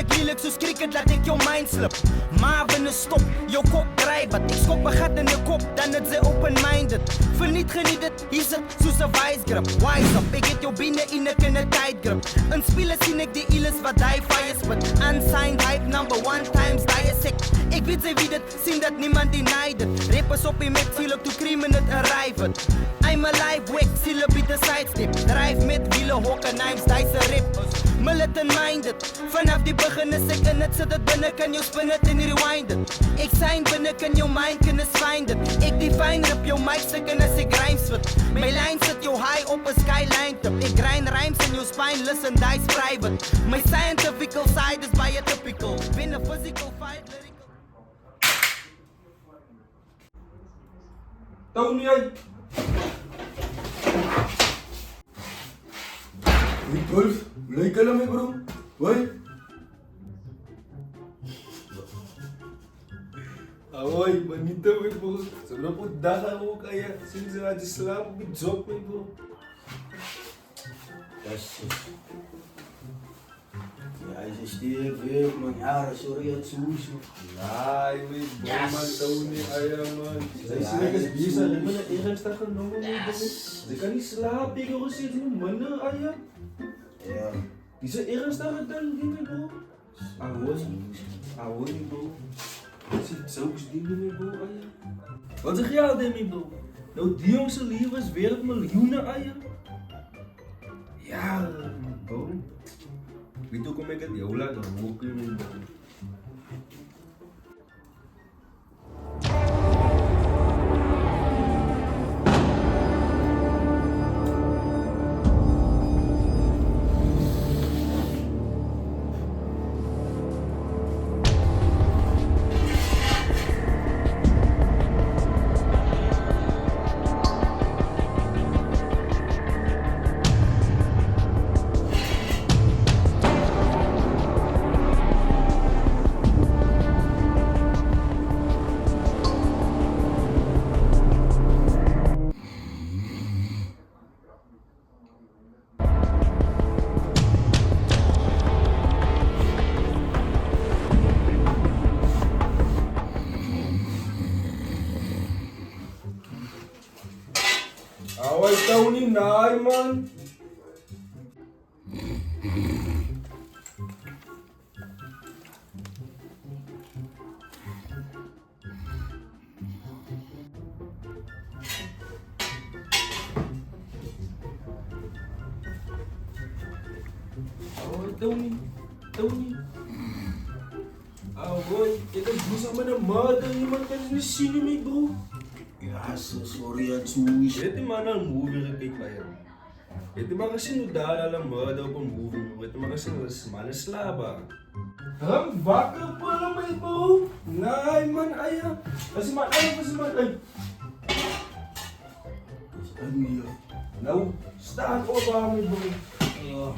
Lelijk soos cricket, laat ek jou mind slip. Maar binne stop, jou kop draai. Wat ek skop 'n gat in jou kop, dan het sy open-minded. Verniet geniet dit, hier sit soos 'n vice grip. Wise up, ek het jou binne in 'n tight grip. In spiele sien ek die iles wat die fire spit. Unsigned hype number 1 times dissect. Ek weet sy wie dit, sien dat niemand deny dit. Rappers op die met ziel op toe cream in het arrive it. I'm alive, wek, ziel op die sidestep. Drive met wiele, hokke, names, dice rip. Militant minded, vanaf die begin is ek in het. Sit het binne, kan jou spin het en rewind it. Ek sign binne, kan jou mind kennis find it. Ek define rip jou mic stikken as ek rhymes swit. My line sit jou high op 'n skyline tip. Ek grind rhymes in jou spine, listen, dice private. My scientifical side is baie typical. Win a physical fight, lyrical. Tony uit! Hey Dolf, lyk hulle my bro? Hoi? Ahoy, manito my bro. Sobrang po daga ko kaya. Sino sa natin slap, big joke my bro. Das is... Ja, is steek weer, man. Ja, sorry het soes. Laai my bro, man. Tony aya man. Sy sê ek is bisa, ek ben het ernstig genomen my bro. Sy kan nie slaap, ek hoor sê het nie minder aya. Ja. Dis 'n ernstige ding die my bro. Ahoy my bro. Dis soos die my bro aya. Wat zeg jy al die my bro? Nou die jong se lewe is weer miljoene aya. Ja, bro. Weet hoe kom ek dit jou laat rook my bro? Away Tony, naai man. Away Tony. Away, ek het besoek met 'n murder, iemand kan nie sien my bro. Ja, sorry het soes. Het jy maar al movie gekyk by hom? Het jy maar gesien hoe daar al 'n murder op 'n movie, het jy maar gesien hoe die man is slaapbaar? Hom wakker pull my bro. Nee man, aya. As jy maar uit, Dis in hier. Nou, staan op aan my bro. Ja.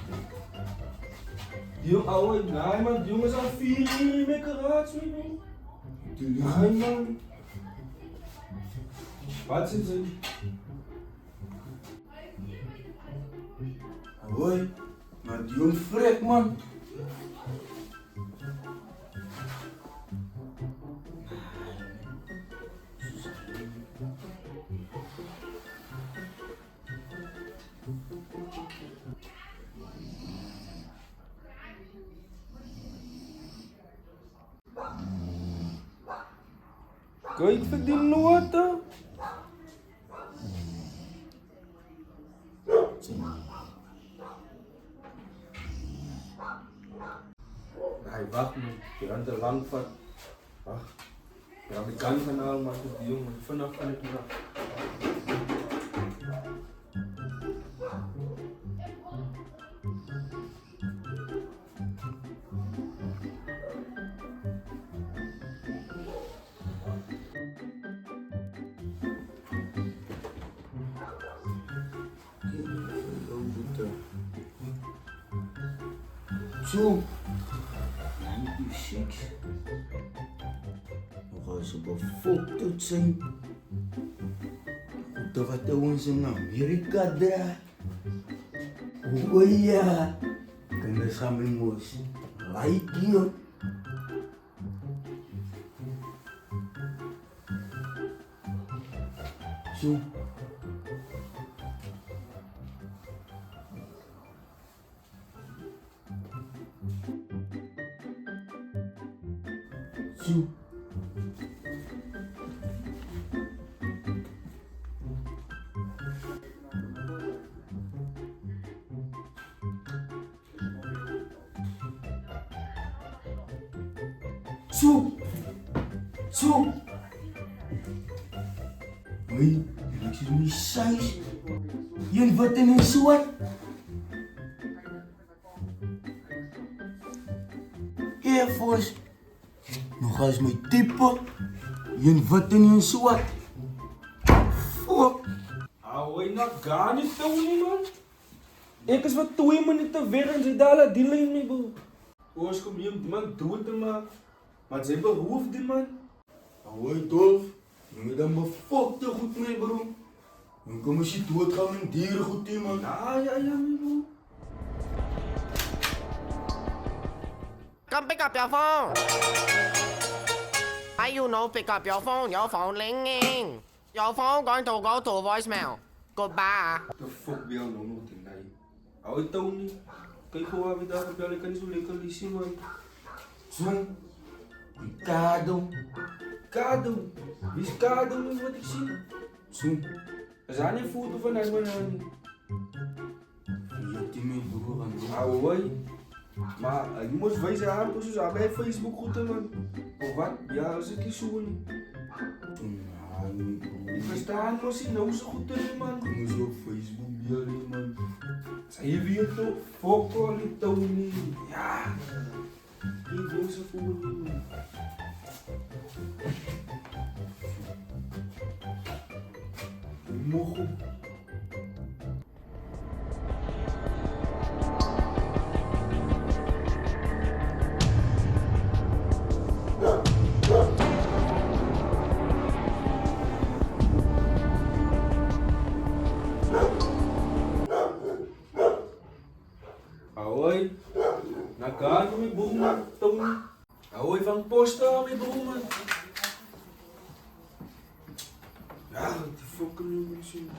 Die ouwe, nee man, die jongens al 4 uur in my garage, my bro. Nee man. Wat sê sy? Hoi, maar die jong vrek man. Kyk vir die note. Hy wag nie, die gaan te lang vat. Wag. Ja, die kan gaan haal, maar die jongen, vanaf kan ek nog. Zo. 96. Nog eens op een foto zijn. Goed wat ons in Amerika draait. Oh ja. Kinders gaan mijn moes. My ding. Zo. Zo. Zo. Zo. Hoi, ek sê nie size. Een wat in 'n swart. Air Force. Nog as my tipe. Een wat in 'n swart. Fuck. Ahoy na gani Tony man. Ek is wat 2 minute weg en sy daal die lyn nie bro. Ons kom hier man dood te maak. Maar sy beroof die man. Hoi Dolf. Jy moet dan befokte goed mee bro. Dan kom as jy doodgaan en diere goed hê man. Ja my bro. Come pick up your phone. Why you no pick up your phone? Your phone ringing. Your phone going to go to voicemail. Goodbye. The fuck ben jou nou nog te nee? Ahoy Tony. Kyk hoe waar we daar gebel, ek kan nie so lekker lisie man. Zo. Ricardo. Kado. Wie is Kado nie wat ek sien? Zo. Is daar nie foto van hy man nie? Jy het my broer aan doen. Ahoy. Maar jy moet wys aan soos aan by Facebook goed man. Of wat? Ja, is ek nie so nie. Ek verstaan mos nie nou so goed nie man. Kom eens op Facebook bel nie man. Sy weet toch, fuck al die Tony. Ja. Die ding se voel nie man. Mogo. Ahoy. Nagano my buong man, Tony. Ahoy van posta my buong man. Ja, die fucking jongen zien.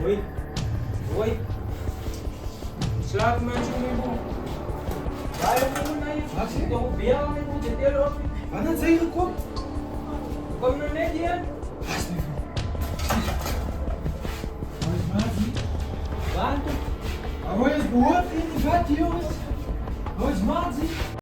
Hoi. Hoi. Slaap mensen mee boe. Waar heb je nou je? Wat zit er op weer mee boe? Dit deel op. Wanneer zijn je gekomen? Kom je net hier? Waar is behoort in de vet, jongens? Hoe is maat?